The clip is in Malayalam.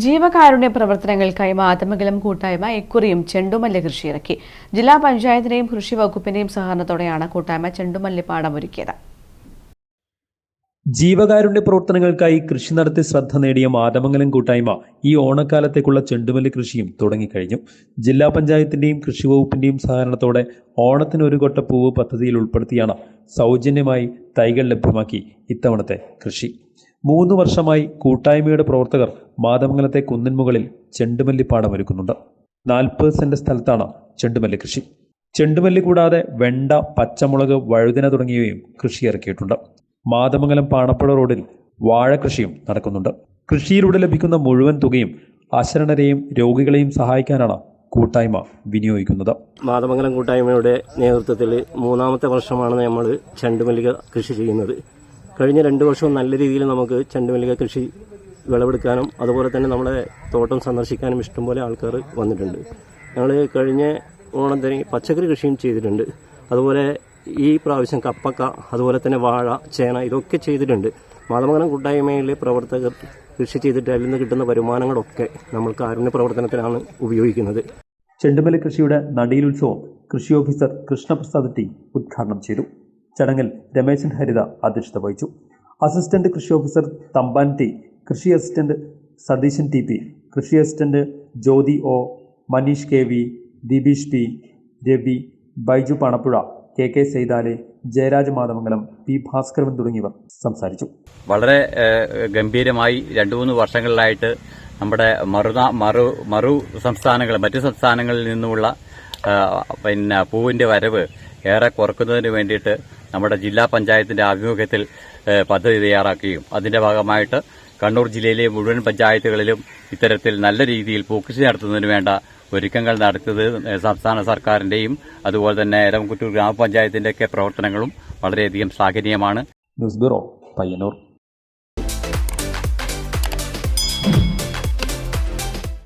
ജീവകാരുണ്യ പ്രവർത്തനങ്ങൾക്കായി മാതമംഗലം കൂട്ടായ്മ ഇക്കുറിയും ചെണ്ടുമല്ലി കൃഷി ഇറക്കി. ജില്ലാ പഞ്ചായത്തിന്റെയും കൃഷി വകുപ്പിന്റെയും സഹകരണത്തോടെയാണ് കൂട്ടായ്മ ചെണ്ടുമല്ലി പാടമൊരുക്കിയത്. ജീവകാരുണ്യ പ്രവർത്തനങ്ങൾക്കായി കൃഷി നടത്തി ശ്രദ്ധ നേടിയ മാതമംഗലം കൂട്ടായ്മ ഈ ഓണക്കാലത്തേക്കുള്ള ചെണ്ടുമല്ലി കൃഷിയും തുടങ്ങിക്കഴിഞ്ഞു. ജില്ലാ പഞ്ചായത്തിന്റെയും കൃഷി വകുപ്പിന്റെയും സഹകരണത്തോടെ ഓണത്തിന് ഒരു കൊട്ട പൂവ് പദ്ധതിയിൽ ഉൾപ്പെടുത്തിയാണ് സൗജന്യമായി തൈകൾ ലഭ്യമാക്കി ഇത്തവണത്തെ കൃഷി. 3 വർഷമായി കൂട്ടായ്മയുടെ പ്രവർത്തകർ മാതമംഗലത്തെ കുന്നിൻമുകളിൽ ചെണ്ടുമല്ലി പാടമൊരുക്കുന്നുണ്ട്. 40 സെന്റ് സ്ഥലത്താണ് ചെണ്ടുമല്ലി കൃഷി. ചെണ്ടുമല്ലി കൂടാതെ വെണ്ട, പച്ചമുളക്, വഴുതന തുടങ്ങിയവയും കൃഷി ഇറക്കിയിട്ടുണ്ട്. മാതമംഗലം പാണപ്പുഴ റോഡിൽ വാഴ കൃഷിയും നടക്കുന്നുണ്ട്. കൃഷിയിലൂടെ ലഭിക്കുന്ന മുഴുവൻ തുകയും അശരണരെയും രോഗികളെയും സഹായിക്കാനാണ് കൂട്ടായ്മ വിനിയോഗിക്കുന്നത്. മാതമംഗലം കൂട്ടായ്മയുടെ നേതൃത്വത്തിൽ 3ാമത്തെ വർഷമാണ് നമ്മൾ ചെണ്ടുമല്ലിക കൃഷി ചെയ്യുന്നത്. കഴിഞ്ഞ 2 വർഷവും നല്ല രീതിയിൽ നമുക്ക് ചെണ്ടുമല്ലിക കൃഷി വിളവെടുക്കാനും അതുപോലെ തന്നെ നമ്മുടെ തോട്ടം സന്ദർശിക്കാനും ഇഷ്ടംപോലെ ആൾക്കാർ വന്നിട്ടുണ്ട്. ഞങ്ങൾ കഴിഞ്ഞ ഓണത്തിന് പച്ചക്കറി കൃഷിയും ചെയ്തിട്ടുണ്ട്. അതുപോലെ ഈ പ്രാവശ്യം കപ്പക്ക, അതുപോലെ തന്നെ വാഴ, ചേന ഇതൊക്കെ ചെയ്തിട്ടുണ്ട്. മാതമംഗലം കൂട്ടായ്മയിലെ പ്രവർത്തകർ കൃഷി ചെയ്തിട്ട് അതിൽ നിന്ന് കിട്ടുന്ന വരുമാനങ്ങളൊക്കെ നമ്മൾ കാരുണ്യ പ്രവർത്തനത്തിനാണ് ഉപയോഗിക്കുന്നത്. ചെണ്ടുമല്ലി കൃഷിയുടെ നടീലുത്സവം കൃഷി ഓഫീസർ കൃഷ്ണപ്രസാദ് ടി ഉദ്ഘാടനം ചെയ്തു. ചടങ്ങിൽ രമേശൻ ഹരിത അധ്യക്ഷത വഹിച്ചു. അസിസ്റ്റന്റ് കൃഷി ഓഫീസർ തമ്പാൻ ടി, കൃഷി അസിസ്റ്റന്റ് സതീശൻ ടി പി, കൃഷി assistant Jyothi O, Maneesh K V, Deepeesh P, Ravi, Baiju Panappuzha, K Saithale, Jayaraj Mathamangalam, P Bhaskaran തുടങ്ങിയവർ സംസാരിച്ചു. വളരെ ഗംഭീരമായി 2-3 വർഷങ്ങളിലായിട്ട് നമ്മുടെ മറു സംസ്ഥാനങ്ങൾ, മറ്റു സംസ്ഥാനങ്ങളിൽ നിന്നുമുള്ള പൂവിന്റെ വരവ് ഏറെ കുറക്കുന്നതിന് വേണ്ടിയിട്ട് നമ്മുടെ ജില്ലാ പഞ്ചായത്തിന്റെ ആഭിമുഖ്യത്തിൽ പദ്ധതി തയ്യാറാക്കുകയും അതിന്റെ ഭാഗമായിട്ട് കണ്ണൂർ ജില്ലയിലെ മുഴുവൻ പഞ്ചായത്തുകളിലും ഇത്തരത്തിൽ നല്ല രീതിയിൽ പൂക്കൃഷി നടത്തുന്നതിന് വേണ്ട ഒരുക്കങ്ങൾ നടത്തുന്നത് സംസ്ഥാന സർക്കാരിന്റെയും അതുപോലെ തന്നെ എരമകുറ്റൂർ ഗ്രാമപഞ്ചായത്തിന്റെയൊക്കെ പ്രവർത്തനങ്ങളും വളരെയധികം ശ്ലാഘനീയമാണ്. News bureau, Payyanur.